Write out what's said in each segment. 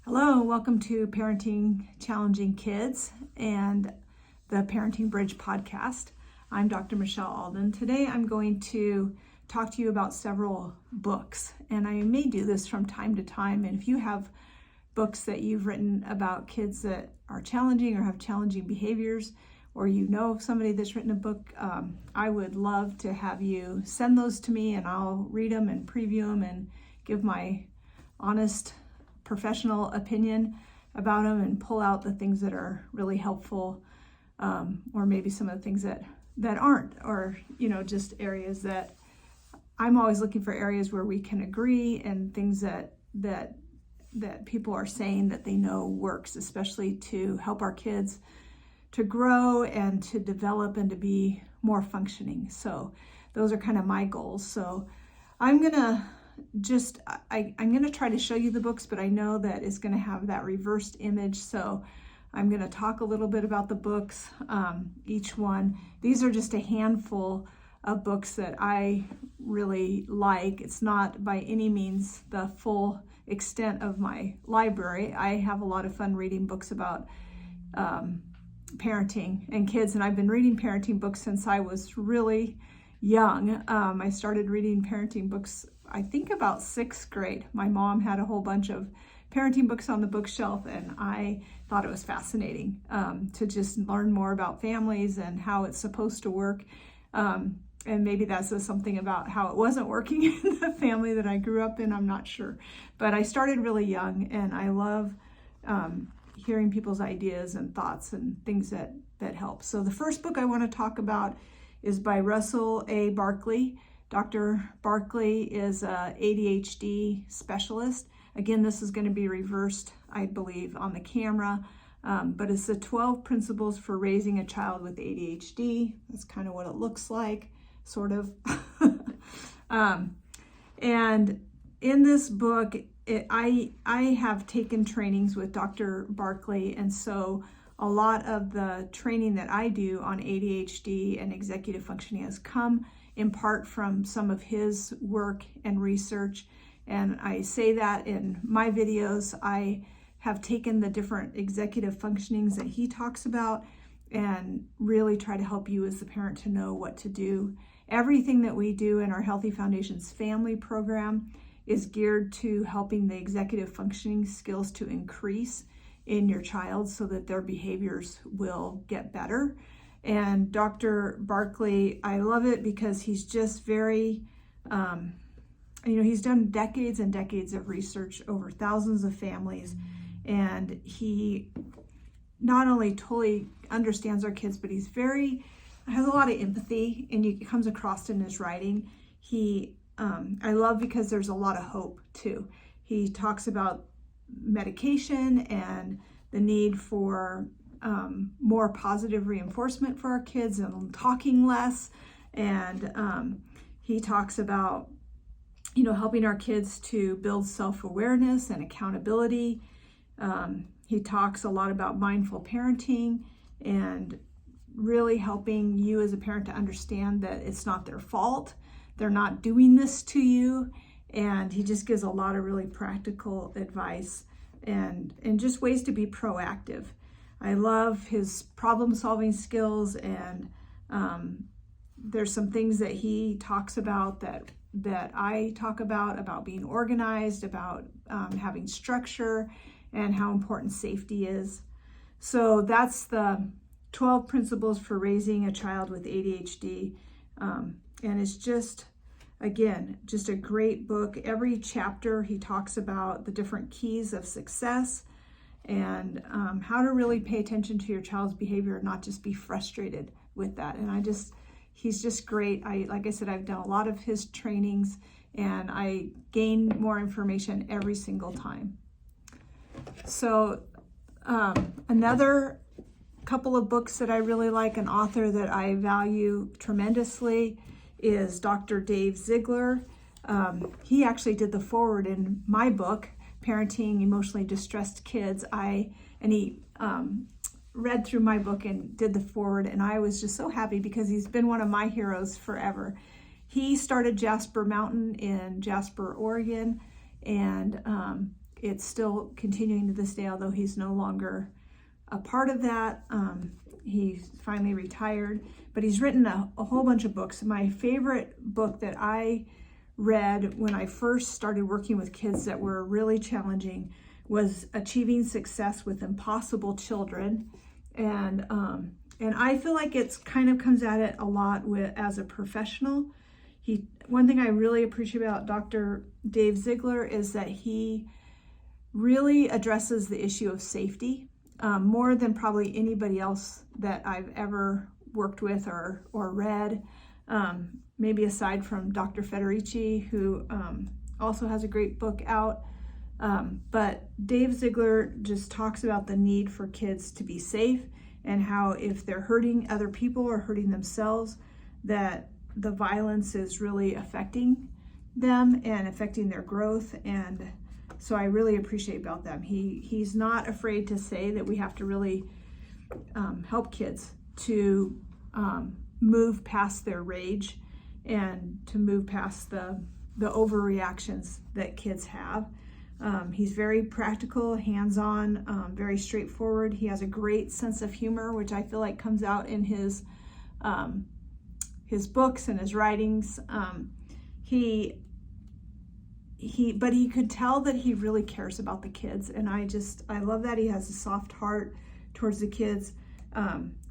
Hello, welcome to Parenting Challenging Kids and the Parenting Bridge podcast. I'm Dr. Michelle Alden. Today I'm going to talk to you about several books, and I may do this from time to time. And if you have books that you've written about kids that are challenging or have challenging behaviors, or you know of somebody that's written a book, I would love to have you send those to me, and I'll read them and preview them and give my honest professional opinion about them and pull out the things that are really helpful, or maybe some of the things that aren't, or just areas that I'm always looking for, areas where we can agree, and things that people are saying that they know works, especially to help our kids to grow and to develop and to be more functioning. So those are kind of my goals. So I'm gonna I'm going to try to show you the books, but I know that it's going to have that reversed image. So I'm going to talk a little bit about the books, each one. These are just a handful of books that I really like. It's not by any means the full extent of my library. I have a lot of fun reading books about parenting and kids, and I've been reading parenting books since I was really young. I started reading parenting books, I think, about 6th grade. My mom had a whole bunch of parenting books on the bookshelf, and I thought it was fascinating to just learn more about families and how it's supposed to work. And maybe that says something about how it wasn't working in the family that I grew up in. I'm not sure. But I started really young, and I love hearing people's ideas and thoughts and things that help. So the first book I want to talk about is by Russell A. Barkley. Dr. Barkley is a ADHD specialist. Again, this is going to be reversed, I believe, on the camera, but it's the 12 principles for raising a child with ADHD. That's kind of what it looks like, sort of. And in this book, I have taken trainings with Dr. Barkley, and so a lot of the training that I do on ADHD and executive functioning has come in part from some of his work and research. And I say that in my videos. I have taken the different executive functionings that he talks about and really try to help you as the parent to know what to do. Everything that we do in our Healthy Foundations family program is geared to helping the executive functioning skills to increase in your child so that their behaviors will get better. And Dr. Barkley, I love it because he's just very, he's done decades and decades of research over thousands of families. And he not only totally understands our kids, but has a lot of empathy, and it comes across in his writing. I love because there's a lot of hope too. He talks about medication and the need for more positive reinforcement for our kids and talking less. And he talks about, helping our kids to build self-awareness and accountability. He talks a lot about mindful parenting and really helping you as a parent to understand that it's not their fault. They're not doing this to you. And he just gives a lot of really practical advice and just ways to be proactive. I love his problem-solving skills, and there's some things that he talks about that I talk about being organized, about having structure, and how important safety is. So that's the 12 principles for raising a child with ADHD, and it's just a great book. Every chapter he talks about the different keys of success and how to really pay attention to your child's behavior and not just be frustrated with that. And he's just great. Like I said, I've done a lot of his trainings, and I gain more information every single time. So another couple of books that I really like, an author that I value tremendously, is Dr. Dave Ziegler. He actually did the foreword in my book, Parenting Emotionally Distressed Kids. He read through my book and did the foreword, and I was just so happy because he's been one of my heroes forever. He started Jasper Mountain in Jasper, Oregon, and it's still continuing to this day, although he's no longer a part of that. He's finally retired, but he's written a whole bunch of books. My favorite book that I read when I first started working with kids that were really challenging was Achieving Success with Impossible Children. And I feel like it's kind of comes at it a lot as a professional. One thing I really appreciate about Dr. Dave Ziegler is that he really addresses the issue of safety more than probably anybody else that I've ever worked with or read. Maybe aside from Dr. Federici, who also has a great book out. But Dave Ziegler just talks about the need for kids to be safe and how if they're hurting other people or hurting themselves, that the violence is really affecting them and affecting their growth. And so I really appreciate about them. He's not afraid to say that we have to really help kids to move past their rage and to move past the overreactions that kids have. He's very practical, hands-on, very straightforward. He has a great sense of humor, which I feel like comes out in his books and his writings. But he could tell that he really cares about the kids, and I love that he has a soft heart towards the kids.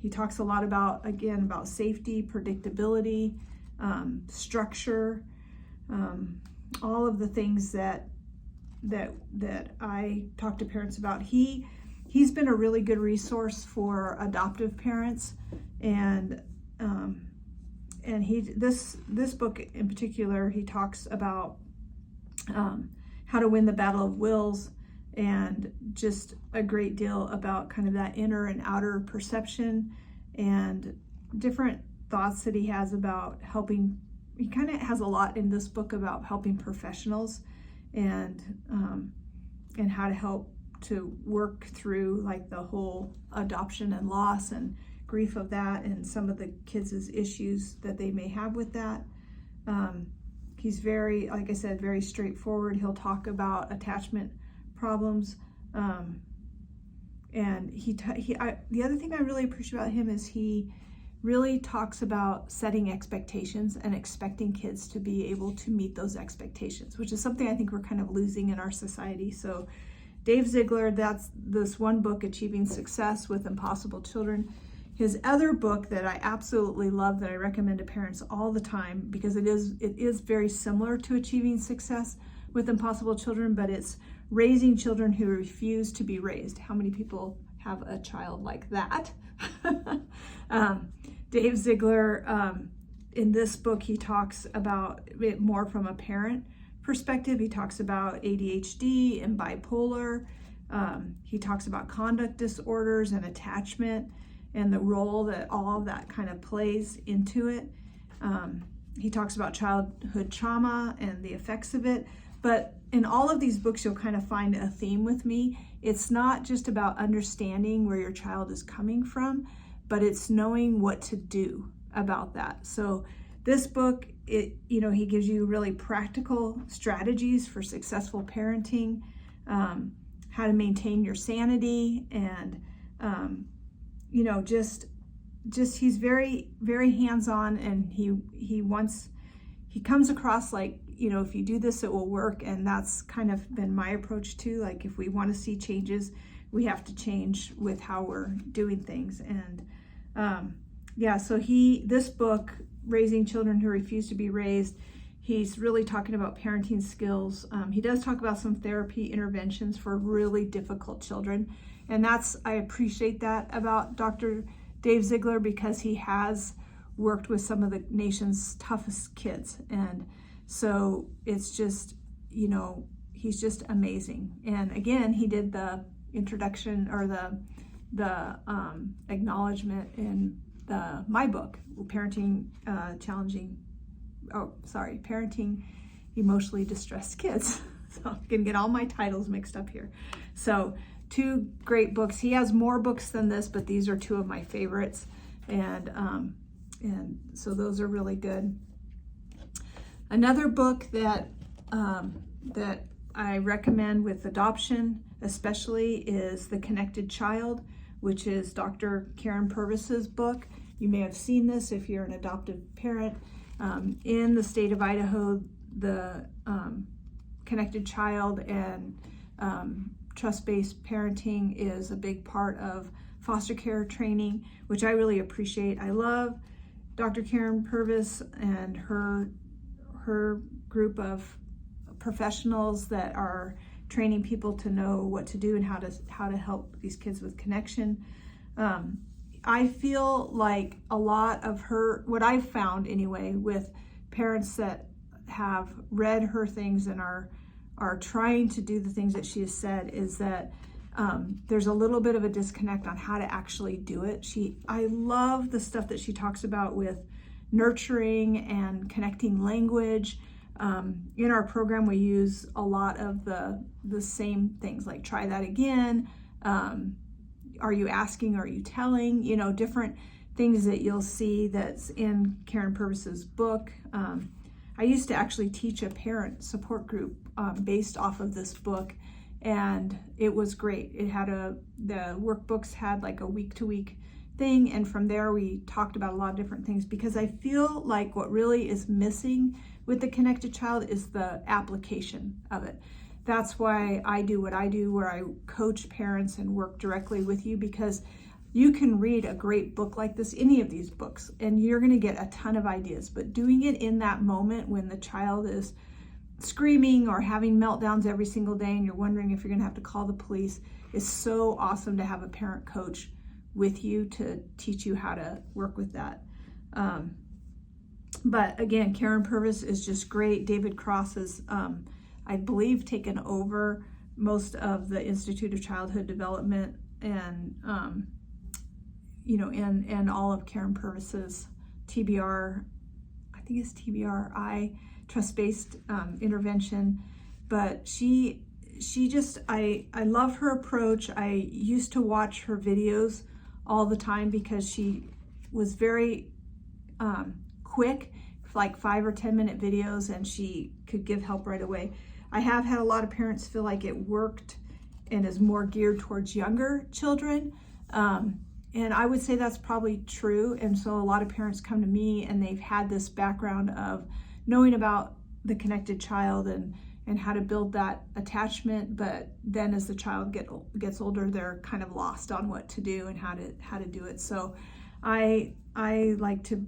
He talks a lot about safety, predictability, structure, all of the things that I talk to parents about. He's been a really good resource for adoptive parents, and this book in particular, he talks about how to win the battle of wills, and just a great deal about kind of that inner and outer perception and different thoughts that he has about helping. He kind of has a lot in this book about helping professionals and how to help to work through like the whole adoption and loss and grief of that and some of the kids' issues that they may have with that. He's very, like I said, very straightforward. He'll talk about attachment problems. And the other thing I really appreciate about him is he really talks about setting expectations and expecting kids to be able to meet those expectations, which is something I think we're kind of losing in our society. So Dave Ziegler, that's this one book, Achieving Success with Impossible Children. His other book that I absolutely love, that I recommend to parents all the time, because it is very similar to Achieving Success with Impossible Children, but it's Raising Children Who Refuse to Be Raised. How many people have a child like that? Dave Ziegler, in this book, he talks about it more from a parent perspective. He talks about ADHD and bipolar. He talks about conduct disorders and attachment and the role that all of that kind of plays into it. He talks about childhood trauma and the effects of it. But in all of these books, you'll kind of find a theme with me. It's not just about understanding where your child is coming from, but it's knowing what to do about that. So this book, he gives you really practical strategies for successful parenting, how to maintain your sanity, and just he's very, very hands-on, and he comes across like, if you do this, it will work. And that's kind of been my approach too. Like, if we want to see changes, we have to change with how we're doing things. And so this book, Raising Children Who Refuse to Be Raised, he's really talking about parenting skills. He does talk about some therapy interventions for really difficult children. And I appreciate that about Dr. Dave Ziegler, because he has worked with some of the nation's toughest kids. And so it's just, he's just amazing. And again, he did the introduction or the acknowledgement in my book, Parenting Emotionally Distressed Kids. So I'm gonna get all my titles mixed up here. So 2 great books. He has more books than this, but these are 2 of my favorites. And so those are really good. Another book that I recommend with adoption especially is The Connected Child, which is Dr. Karen Purvis's book. You may have seen this if you're an adoptive parent. In the state of Idaho, the Connected Child and trust-based parenting is a big part of foster care training, which I really appreciate. I love Dr. Karen Purvis and her group of professionals that are training people to know what to do and how to help these kids with connection. I feel like a lot of what I've found anyway, with parents that have read her things and are trying to do the things that she has said, is that there's a little bit of a disconnect on how to actually do it. I love the stuff that she talks about with nurturing and connecting language. In our program, we use a lot of the same things, like try that again. Are you asking? Are you telling? Different things that you'll see that's in Karen Purvis's book. I used to actually teach a parent support group based off of this book, and it was great. The workbooks had like a week-to-week thing, and from there we talked about a lot of different things, because I feel like what really is missing with the Connected Child is the application of it. That's why I do what I do, where I coach parents and work directly with you, because you can read a great book like this, any of these books, and you're going to get a ton of ideas. But doing it in that moment when the child is screaming or having meltdowns every single day and you're wondering if you're going to have to call the police, is so awesome to have a parent coach with you to teach you how to work with that. But again, Karen Purvis is just great. David Cross has, I believe, taken over most of the Institute of Childhood Development, and and all of Karen Purvis's TBR, I think it's TBRI, trust-based intervention. But she just, I love her approach. I used to watch her videos all the time because she was very quick, like 5 or 10 minute videos, and she could give help right away. I have had a lot of parents feel like it worked and is more geared towards younger children. And I would say that's probably true. And so a lot of parents come to me and they've had this background of knowing about the Connected Child and how to build that attachment. But then as the child gets older, they're kind of lost on what to do and how to do it. So I like to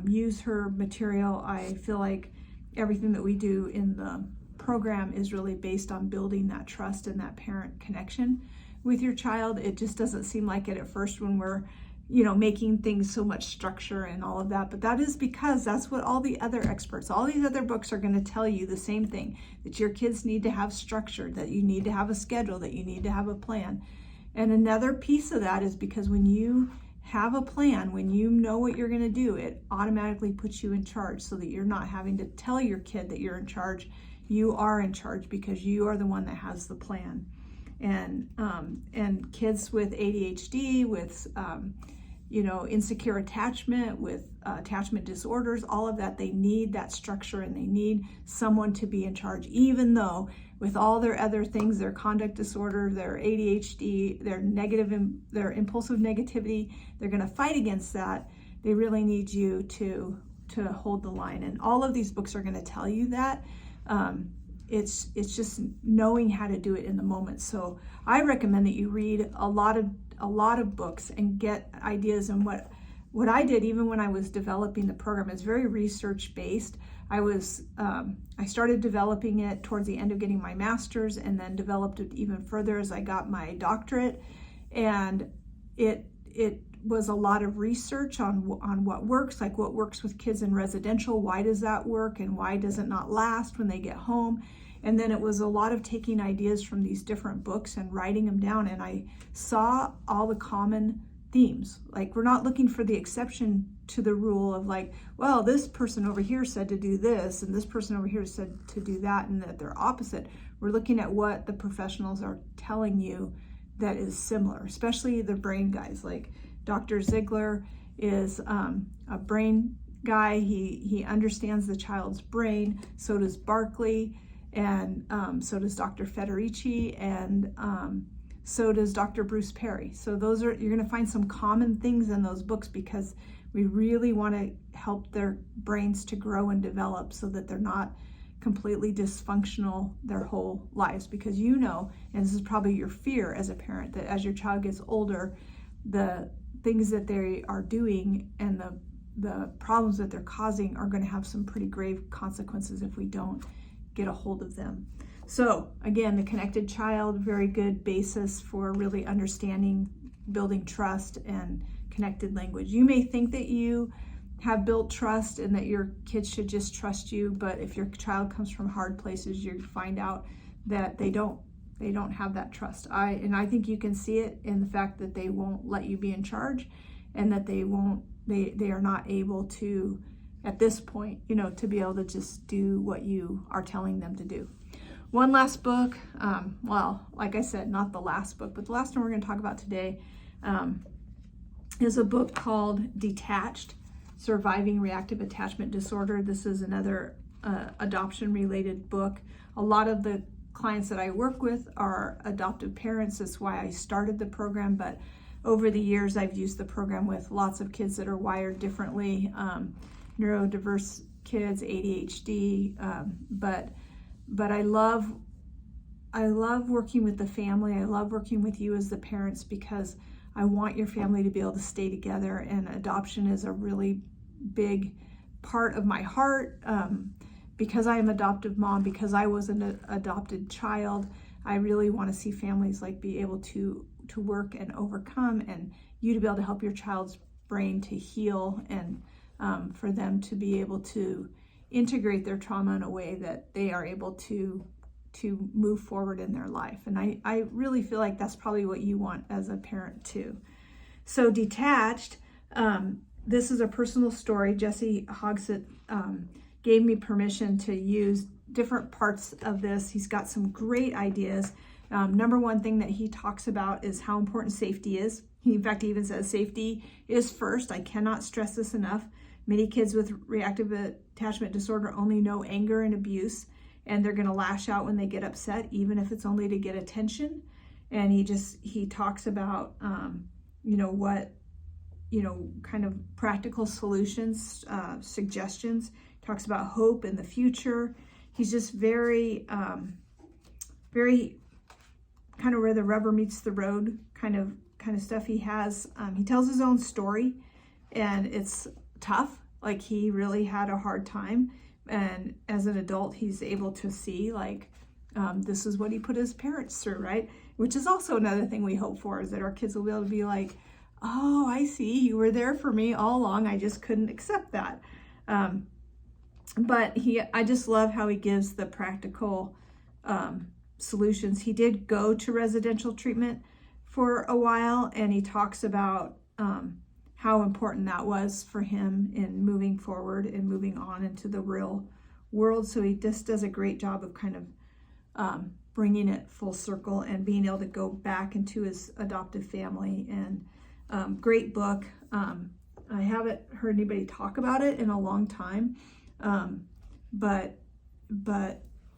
use her material. I feel like everything that we do in the program is really based on building that trust and that parent connection with your child. It just doesn't seem like it at first when we're making things so much structure and all of that, but that is because that's what all the other experts, all these other books are going to tell you the same thing, that your kids need to have structure, that you need to have a schedule, that you need to have a plan. And another piece of that is because when you have a plan, when you know what you're going to do, it automatically puts you in charge, so that you're not having to tell your kid that you're in charge. You are in charge because you are the one that has the plan. And kids with ADHD, with insecure attachment, with attachment disorders, all of that, they need that structure and they need someone to be in charge, even though with all their other things, their conduct disorder, their ADHD, their impulsive negativity, they're going to fight against that. They really need you to hold the line. And all of these books are going to tell you that. It's just knowing how to do it in the moment. So I recommend that you read a lot of books and get ideas. And what I did, even when I was developing the program, is very research based. I started developing it towards the end of getting my master's, and then developed it even further as I got my doctorate. And it was a lot of research on what works, like what works with kids in residential, why does that work, and why does it not last when they get home. And then it was a lot of taking ideas from these different books and writing them down, and I saw all the common themes. Like, we're not looking for the exception to the rule of like, well, this person over here said to do this and this person over here said to do that, and that they're opposite. We're looking at what the professionals are telling you that is similar, especially the brain guys. Like Dr. Ziegler is a brain guy. He understands the child's brain. So does Barkley. and so does Dr. Federici, and so does Dr. Bruce Perry. So those are, you're going to find some common things in those books because we really want to help their brains to grow and develop so that they're not completely dysfunctional their whole lives. Because you know, and this is probably your fear as a parent, that as your child gets older, the things that they are doing and the problems that they're causing are going to have some pretty grave consequences if we don't get a hold of them. So again, the connected child, very good basis for really understanding, building trust and connected language. You may think that you have built trust and that your kids should just trust you, but if your child comes from hard places, you find out that they don't have that trust. I think you can see it in the fact that they won't let you be in charge, and that they are not able to, at this point, to be able to just do what you are telling them to do. One last book, well, like I said, not the last book, but the last one we're going to talk about today is a book called Detached: Surviving Reactive Attachment Disorder. This is another adoption-related book. A lot of the clients that I work with are adoptive parents. That's why I started the program, but over the years I've used the program with lots of kids that are wired differently, neurodiverse kids, ADHD, but I love working with the family. I love working with you as the parents because I want your family to be able to stay together, and adoption is a really big part of my heart. Because I am an adoptive mom, because I was an adopted child, I really want to see families be able to work and overcome, and you to be able to help your child's brain to heal, and for them to be able to integrate their trauma in a way that they are able to move forward in their life. And I really feel like that's probably what you want as a parent too. So Detached, this is a personal story. Jesse Hogsett gave me permission to use different parts of this. He's got some great ideas. Number one thing that he talks about is how important safety is. In fact, he even says safety is first. I cannot stress this enough. Many kids with reactive attachment disorder only know anger and abuse, and they're going to lash out when they get upset, even if it's only to get attention. And he talks about, kind of practical solutions, suggestions. Talks about hope in the future. He's just very kind of where the rubber meets the road kind of stuff. He tells his own story, and it's tough. He really had a hard time, and as an adult, he's able to see this is what he put his parents through, right? Which is also another thing we hope for, is that our kids will be able to be like, oh, I see, you were there for me all along. I just couldn't accept that. But I just love how he gives the practical solutions. He did go to residential treatment for a while, and he talks about how important that was for him in moving forward and moving on into the real world. So he just does a great job of kind of bringing it full circle and being able to go back into his adoptive family. And great book. I haven't heard anybody talk about it in a long time, but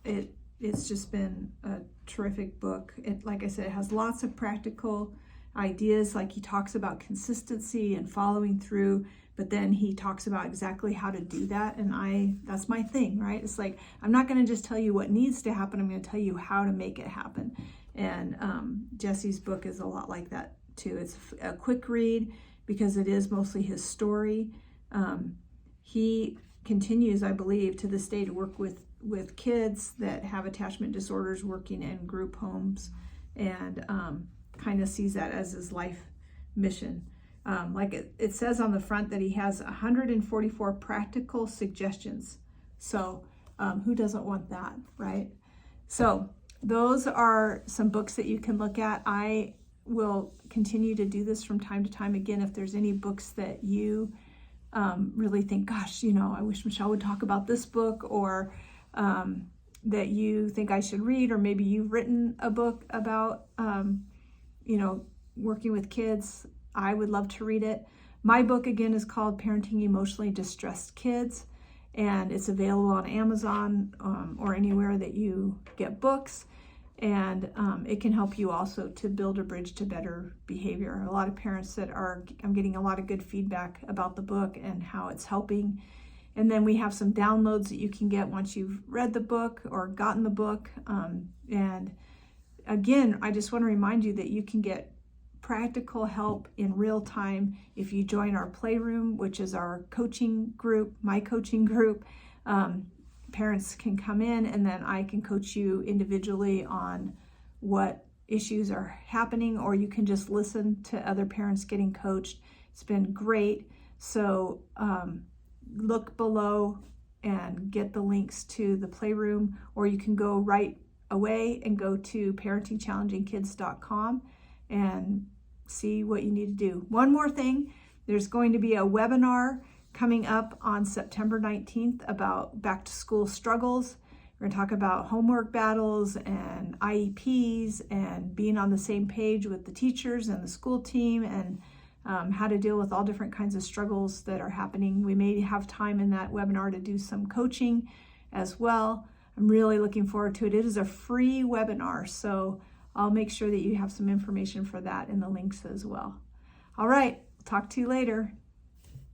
it's just been a terrific book. Like I said, it has lots of practical ideas. He talks about consistency and following through, but then he talks about exactly how to do that. And that's my thing, right? It's I'm not going to just tell you what needs to happen. I'm going to tell you how to make it happen. And Jesse's book is a lot like that too. It's a quick read because it is mostly his story. He continues, I believe, to this day to work with kids that have attachment disorders, working in group homes, and kind of sees that as his life mission. It says on the front that he has 144 practical suggestions. So who doesn't want that, right? So those are some books that you can look at. I will continue to do this from time to time. Again, if there's any books that you really think, gosh, I wish Michelle would talk about this book, or that you think I should read, or maybe you've written a book about, working with kids, I would love to read it. My book, again, is called Parenting Emotionally Distressed Kids, and it's available on Amazon or anywhere that you get books. And it can help you also to build a bridge to better behavior. A lot of parents I'm getting a lot of good feedback about the book and how it's helping. And then we have some downloads that you can get once you've read the book or gotten the book. And again, I just want to remind you that you can get practical help in real time if you join our Playroom, which is our coaching group, my coaching group. Parents can come in and then I can coach you individually on what issues are happening, or you can just listen to other parents getting coached. It's been great. So look below and get the links to the Playroom, or you can go right away and go to parentingchallengingkids.com and see what you need to do. One more thing, there's going to be a webinar coming up on September 19th about back to school struggles. We're going to talk about homework battles and IEPs and being on the same page with the teachers and the school team, and how to deal with all different kinds of struggles that are happening. We may have time in that webinar to do some coaching as well. I'm really looking forward to it. It is a free webinar, so I'll make sure that you have some information for that in the links as well. All right, talk to you later.